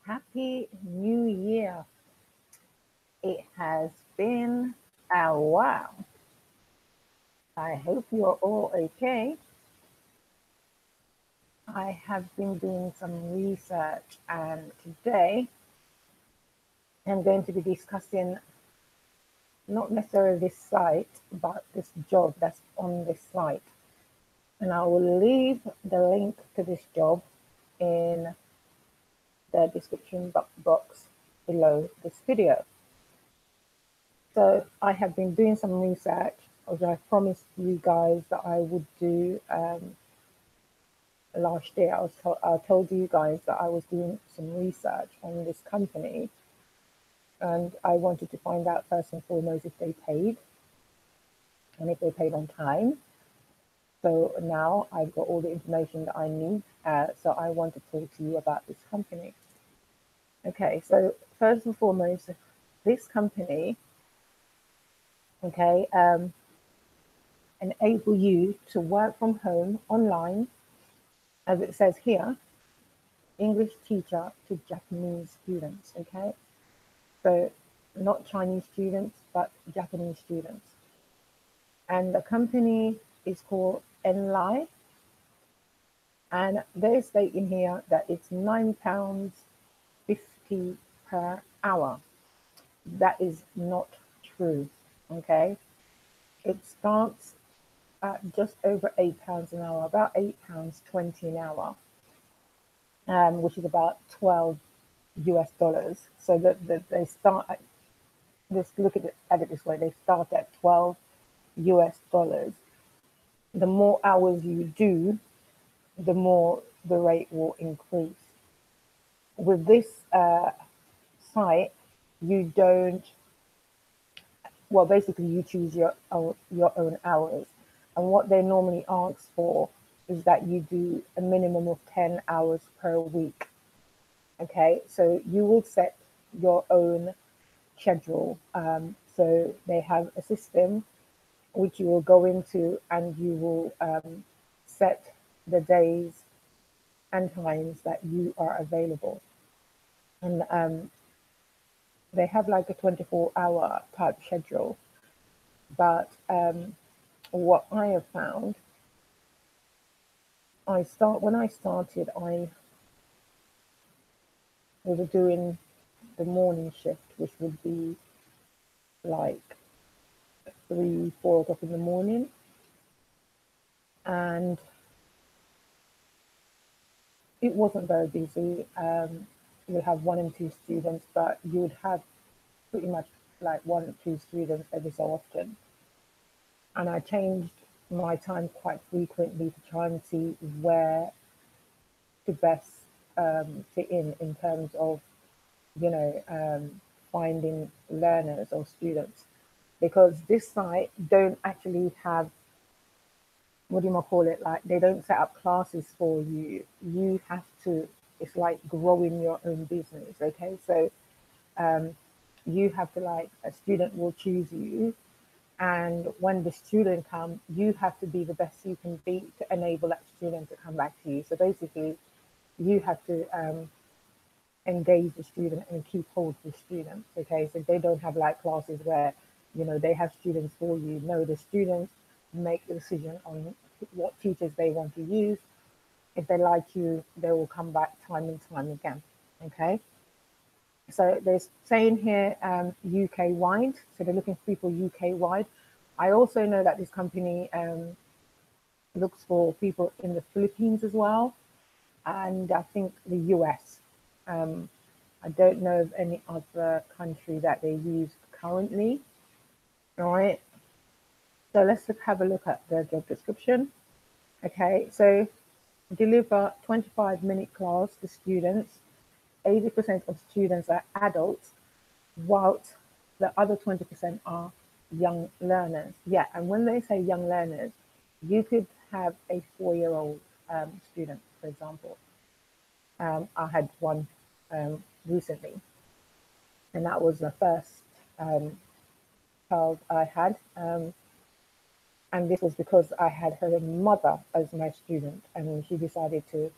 Happy New Year. It has been a while. I hope you're all okay. I have been doing some research, and today I'm going to be discussing not necessarily this site, but this job that's on this site. And I will leave the link to this job in the description box below this video. So I have been doing some research, as I promised you guys that I would do last year. I told you guys that I was doing some research on this company, and I wanted to find out first and foremost if they paid and if they paid on time. So now I've got all the information that I need. So I want to talk to you about this company. Okay, so first and foremost, this company, okay, enable you to work from home online, as it says here, English teacher to Japanese students, okay? So not Chinese students, but Japanese students. And the company is called Enlai. And they state in here that it's £9.50 per hour. That is not true, okay? It starts at just over £8 an hour, about £8.20 an hour, which is about 12 US dollars. So that they start at, let's look at it this way, they start at 12 US dollars. The more hours you do, the more the rate will increase. With this site, you don't, well, basically you choose your own hours. And what they normally ask for is that you do a minimum of 10 hours per week. Okay, so you will set your own schedule. So they have a system which you will go into, and you will set the days and times that you are available. And they have like a 24-hour type schedule. But what I have found, when I started, I was doing the morning shift, which would be like 3-4 o'clock in the morning, and it wasn't very busy. You would have 1 and 2 students, but you would have pretty much like 1 or 2 students every so often. And I changed my time quite frequently to try and see where to best fit in terms of, finding learners or students, because this site don't actually have, what do you call it, like they don't set up classes for you. You have to, it's like growing your own business, okay? So you have to, like, a student will choose you, and when the student comes, you have to be the best you can be to enable that student to come back to you. So basically, you have to engage the student and keep hold of the students, okay? So they don't have like classes where, they have students for you. No, the students make the decision on what teachers they want to use. If they like you, they will come back time and time again, okay? So they're saying here UK wide, so they're looking for people UK wide. I also know that this company looks for people in the Philippines as well, and I think the US. I don't know of any other country that they use currently. All right, so let's have a look at the job description. Okay, so deliver 25-minute class to students. 80% of students are adults, whilst the other 20% are young learners. Yeah, and when they say young learners, you could have a 4-year-old student, for example. I had one recently, and that was the first child I had. And this was because I had her mother as my student, and she decided to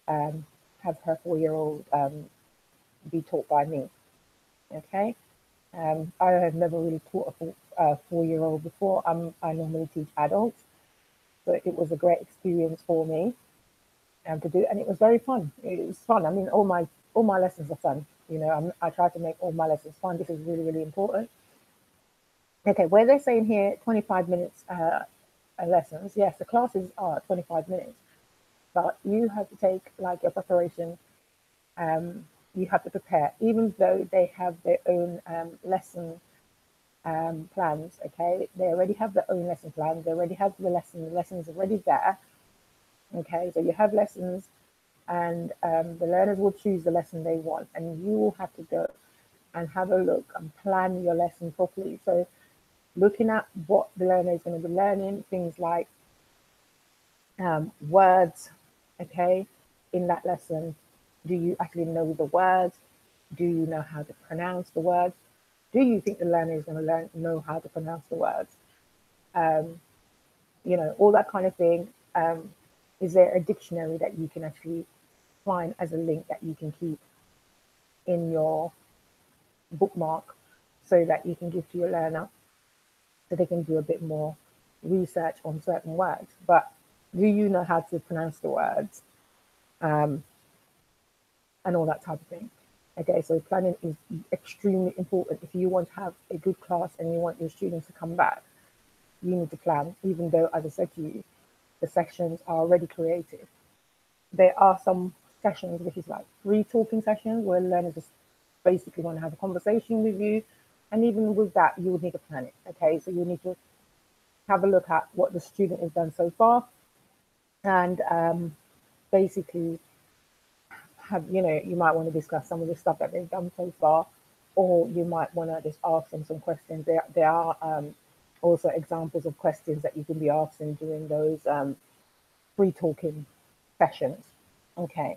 have her 4-year-old be taught by me. Okay. I have never really taught a 4-year-old before. I normally teach adults, so it was a great experience for me to do, and it was very fun. It was fun. I mean, all my lessons are fun. You know, I try to make all my lessons fun. This is really really important. Okay, where they're saying here 25 minutes lessons. Yes, the classes are 25 minutes, but you have to take like your preparation. You have to prepare, even though they have their own lesson plans. Okay, they already have their own lesson plans. They already have the lessons already there. Okay, so you have lessons, and the learners will choose the lesson they want, and you will have to go and have a look and plan your lesson properly. So looking at what the learner is going to be learning, things like words, okay, in that lesson. Do you actually know the words? Do you know how to pronounce the words? Do you think the learner is going to know how to pronounce the words? Um, all that kind of thing. Is there a dictionary that you can actually find as a link that you can keep in your bookmark so that you can give to your learner so they can do a bit more research on certain words? But do you know how to pronounce the words um, and all that type of thing? Okay, so planning is extremely important. If you want to have a good class and you want your students to come back, you need to plan, even though, as I said to you, the sections are already created. There are some sessions which is like free talking sessions where learners just basically want to have a conversation with you. And even with that, you would need to plan it. Okay, so you need to have a look at what the student has done so far and basically have, you might want to discuss some of the stuff that they've done so far, or you might want to just ask them some questions. There are also examples of questions that you can be asking during those free talking sessions. Okay.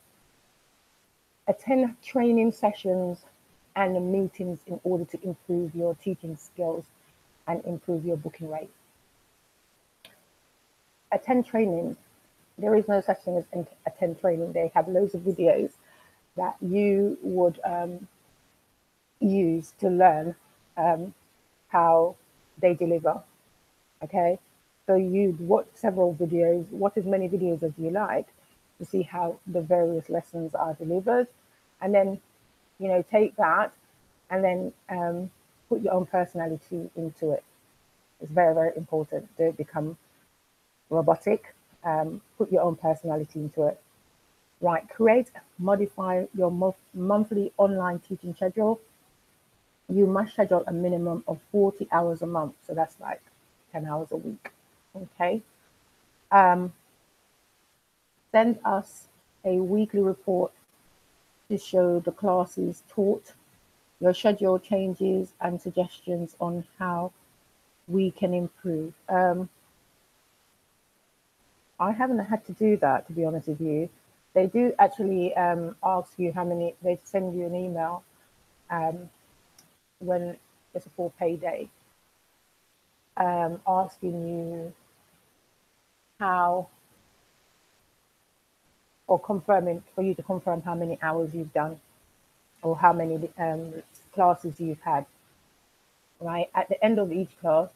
Attend training sessions and meetings in order to improve your teaching skills and improve your booking rate. Attend training. There is no such thing as attend training. They have loads of videos that you would use to learn how they deliver. Okay, so you watch several videos, watch as many videos as you like to see how the various lessons are delivered, and then take that and then put your own personality into it. It's very very important. Don't become robotic. Put your own personality into it. Right, create, modify your monthly online teaching schedule. You must schedule a minimum of 40 hours a month. So that's like 10 hours a week. Okay. Um, Send us a weekly report to show the classes taught, your schedule changes, and suggestions on how we can improve. I haven't had to do that, to be honest with you. They do actually ask you how many, they send you an email um, when it's a full payday, asking you how, or confirming, for you to confirm how many hours you've done or how many classes you've had, right? At the end of each class,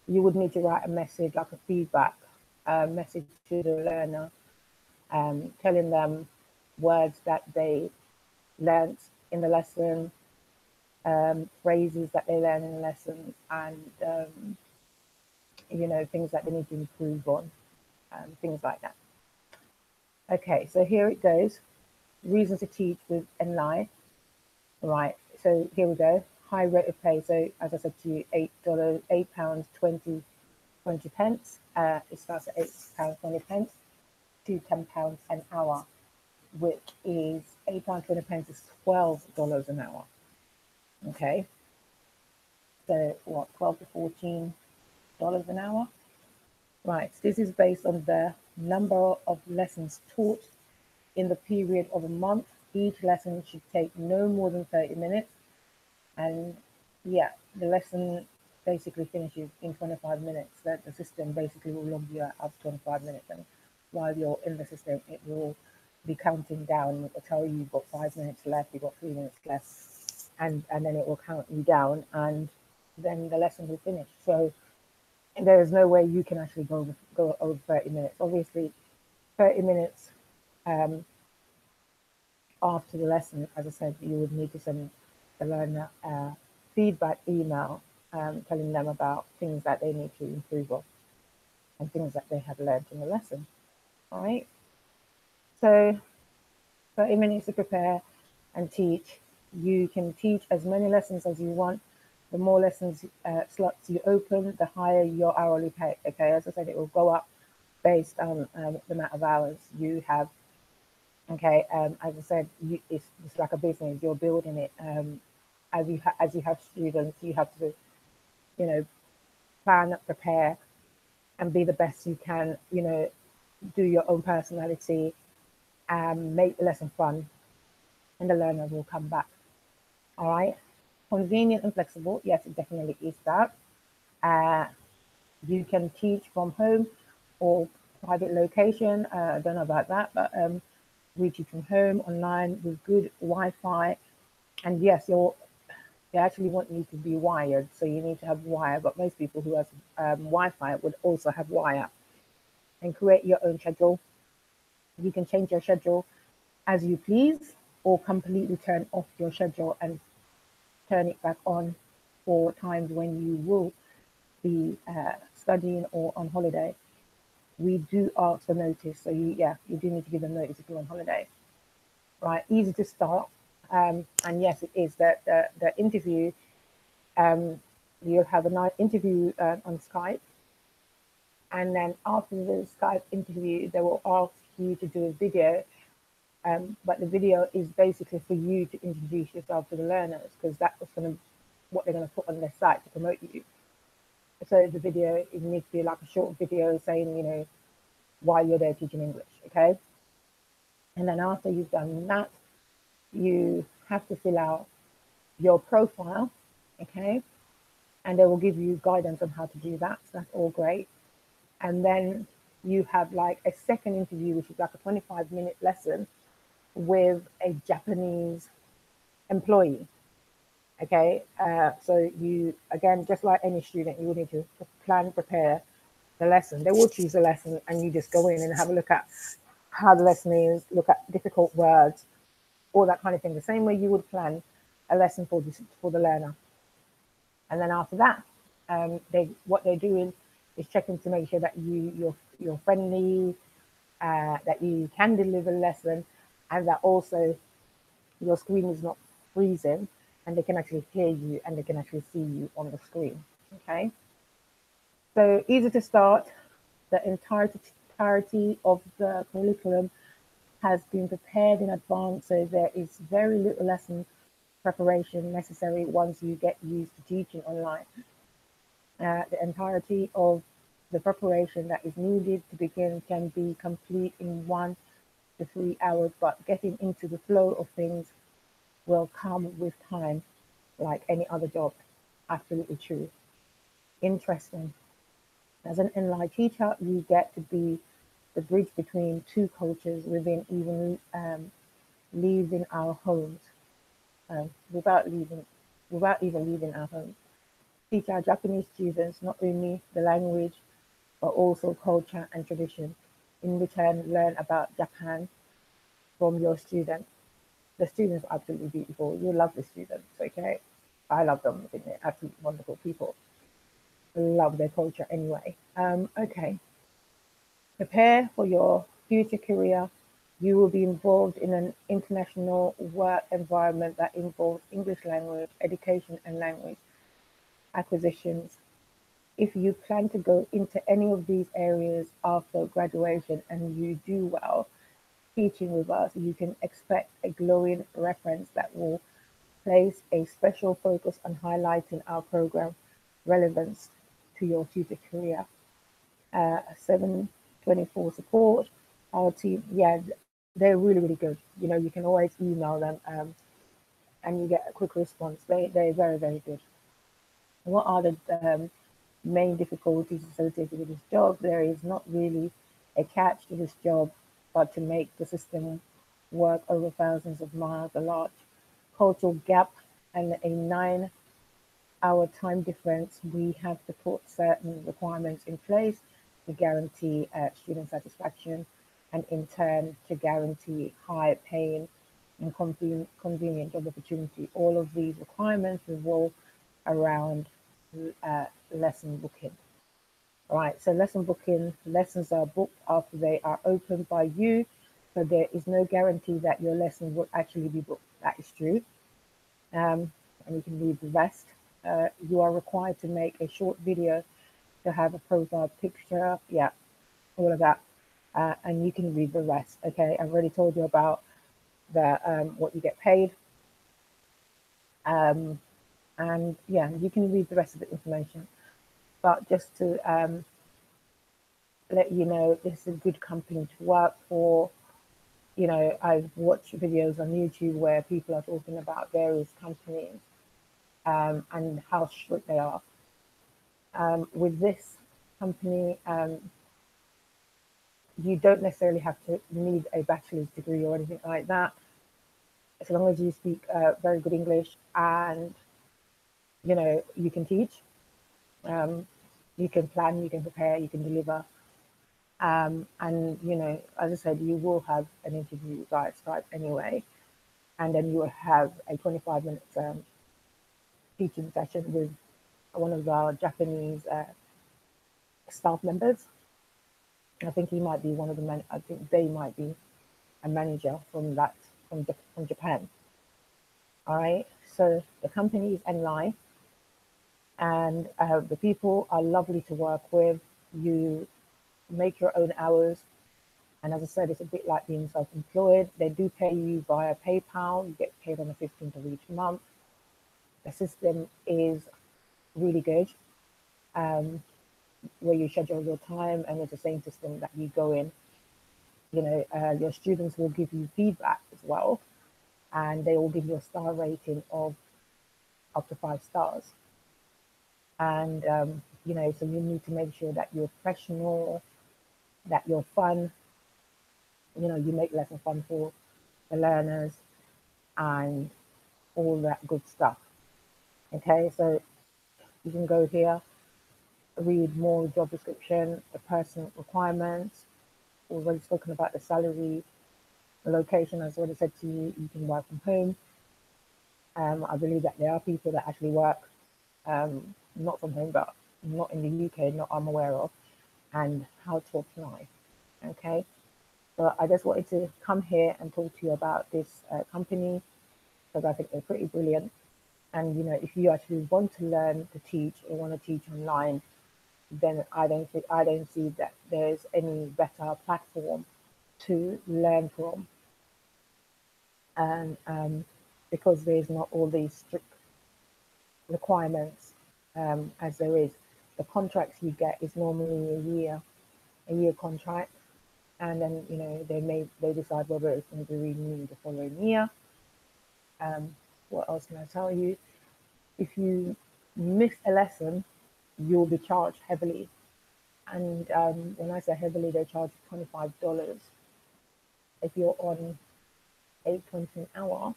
you would need to write a message, like a feedback message to the learner, telling them words that they learnt in the lesson, phrases that they learn in the lesson, and things that they need to improve on, things like that. Okay, so here it goes. Reasons to teach with Enlai. Right, so here we go. High rate of pay. So as I said to you, £8, 20 pence. It starts at £8 20 pence to £10 an hour, which is £8 20 pence is $12 an hour. Okay, so what, 12 to $14 an hour? Right, this is based on the number of lessons taught in the period of a month. Each lesson should take no more than 30 minutes. And yeah, the lesson basically finishes in 25 minutes. That the system basically will log you out after 25 minutes. And while you're in the system, it will be counting down. It will tell you you've got 5 minutes left, you've got 3 minutes left, and then it will count you down, and then the lesson will finish. So there is no way you can actually go over 30 minutes. Obviously, 30 minutes after the lesson, as I said, you would need to send the learner a feedback email telling them about things that they need to improve on and things that they have learned in the lesson. All right. So 30 minutes to prepare and teach. You can teach as many lessons as you want. The more lessons slots you open, the higher your hourly pay. Okay, as I said, it will go up based on the amount of hours you have. Okay, as I said, it's like a business. You're building it. As you have students, you have to, plan, prepare, and be the best you can. Do your own personality, make the lesson fun, and the learner will come back. All right. Convenient and flexible. Yes, it definitely is that. Uh, you can teach from home or private location. I don't know about that, but we teach from home online with good Wi-Fi. And yes, they actually want you to be wired, so you need to have wire. But most people who have Wi-Fi would also have wire. And create your own schedule. You can change your schedule as you please, or completely turn off your schedule and turn it back on for times when you will be studying or on holiday. We do ask for notice, so you do need to give them notice if you're on holiday. Right, easy to start, and yes, it is that the interview. You'll have a nice interview on Skype, and then after the Skype interview, they will ask you to do a video. But the video is basically for you to introduce yourself to the learners, because that's what they're going to put on their site to promote you. So the video, it needs to be like a short video saying, why you're there teaching English, okay? And then after you've done that, you have to fill out your profile, okay? And they will give you guidance on how to do that. So that's all great. And then you have like a second interview, which is like a 25-minute lesson with a Japanese employee. Okay, so you, again, just like any student, you will need to plan, prepare the lesson. They will choose a lesson and you just go in and have a look at how the lesson is, look at difficult words, all that kind of thing, the same way you would plan a lesson for the learner. And then after that, what they're doing is checking to make sure that you're friendly, that you can deliver the lesson, and that also your screen is not freezing, and they can actually hear you and they can actually see you on the screen. Okay. So easy to start. The entirety of the curriculum has been prepared in advance, so there is very little lesson preparation necessary once you get used to teaching online. The entirety of the preparation that is needed to begin can be complete in 1 to 3 hours, but getting into the flow of things will come with time, like any other job. Absolutely true. Interesting. As an Enlai teacher, you get to be the bridge between two cultures within even leaving our homes, without even leaving our homes. Teach our Japanese students not only the language, but also culture and tradition. In return, learn about Japan from your students. The students are absolutely beautiful. You love the students, okay? I love them. I think they're absolutely wonderful people. I love their culture anyway. Okay. Prepare for your future career. You will be involved in an international work environment that involves English language, education, and language acquisitions. If you plan to go into any of these areas after graduation and you do well teaching with us, you can expect a glowing reference that will place a special focus on highlighting our program relevance to your future career. 724 support, our team, yeah, they're really, really good. You can always email them and you get a quick response. They're very, very good. What are the main difficulties associated with this job? There is not really a catch to this job, but to make the system work over thousands of miles, a large cultural gap, and a 9-hour time difference, we have to put certain requirements in place to guarantee student satisfaction and in turn to guarantee high paying and convenient job opportunity. All of these requirements revolve around lesson booking. All right, so lesson booking, lessons are booked after they are opened by you. So there is no guarantee that your lesson will actually be booked. That is true. And you can read the rest. You are required to make a short video to have a profile picture. Yeah, all of that. And you can read the rest. Okay, I've already told you about the what you get paid. And yeah, you can read the rest of the information. But just to let you know, this is a good company to work for. You know, I've watched videos on YouTube where people are talking about various companies and how strict they are. With this company, you don't necessarily have to need a bachelor's degree or anything like that. As long as you speak very good English and, you know, you can teach, you can plan, you can prepare, you can deliver. And, you know, as I said, you will have an interview via Skype anyway. And then you will have a 25-minute teaching session with one of our Japanese staff members. I think he might be one of the I think they might be a manager from Japan. All right. So the company is Enlai, and the people are lovely to work with. You make your own hours, and as I said, it's a bit like being self-employed. They do pay you via PayPal. You get paid on the 15th of each month. The system is really good, where you schedule your time, and it's the same system that you go in. You know, your students will give you feedback as well, and they will give you a star rating of up to 5 stars. And you know, so you need to make sure that you're professional, that you're fun. You know, you make lesson fun for the learners, and all that good stuff. Okay, so you can go here, read more job description, the person requirements. Already spoken about the salary, the location. As I already said to you, you can work from home. I believe that there are people that actually work not from home, but not in the UK, not I'm aware of, and how to apply. Okay, so I just wanted to come here and talk to you about this company because I think they're pretty brilliant. And you know, if you actually want to learn to teach or want to teach online, then I don't see that there's any better platform to learn from. And because there's not all these strict requirements as there is, the contracts you get is normally a year contract, and then you know they decide whether it's going to be renewed the following year. What else can I tell you? If you miss a lesson, you'll be charged heavily. And when I say heavily, they charge $25. If you're on 8.20 an hour,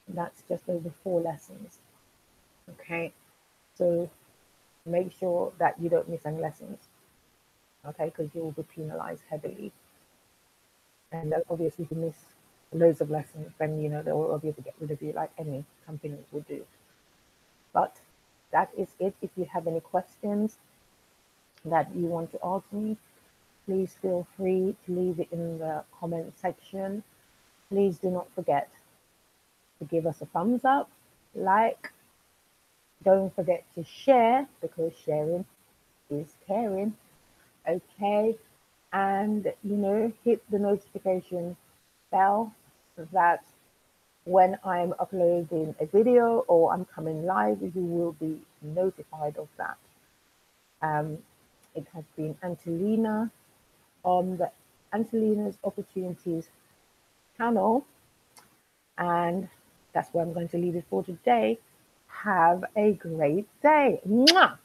that's just over 4 lessons. Okay, so make sure that you don't miss any lessons. Okay, because you will be penalized heavily. And obviously, if you miss loads of lessons, then you know they will obviously get rid of you, like any company would do. But that is it. If you have any questions that you want to ask me, please feel free to leave it in the comment section. Please do not forget to give us a thumbs up, like. Don't forget to share, because sharing is caring. Okay, and you know, hit the notification bell so that when I'm uploading a video or I'm coming live, you will be notified of that. It has been Angelina on the Angelina's Opportunities channel, and that's where I'm going to leave it for today. Have a great day. Mwah!